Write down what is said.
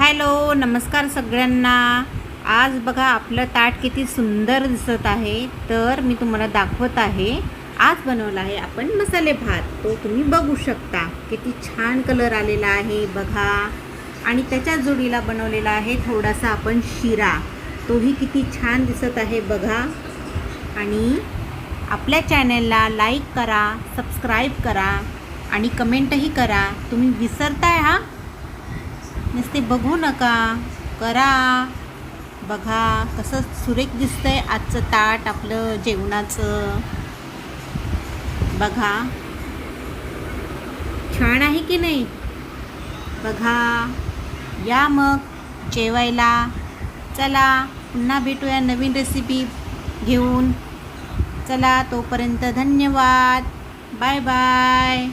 Hello, नमस्कार सगळ्यांना. आज बघा आपलं ताट किती सुंदर दिसत आहे. तर मी तुम्हाला दाखवत आहे. आज बनवला आहे आपण मसाले भात. तो तुम्ही बघू शकता. किती छान कलर आलेला आहे बघा. आणि त्याच्या जोडीला बनवलेला आहे थोडासा आपण शिरा. तोही किती छान दिसत आहे बघा. आणि आपल्या चॅनलला लाईक करा, सबस्क्राईब करा आणि कमेंटही करा. तुम्ही विसरताय हा, नुसते बघू नका, करा. बघा कसं सुरेख दिसतंय आजचं ताट आपलं जेवणाचं. बघा छान आहे की नाही. बघा या मग जेवायला. चला पुन्हा भेटूया नवीन रेसिपी घेऊन. चला तोपर्यंत धन्यवाद. Bye bye.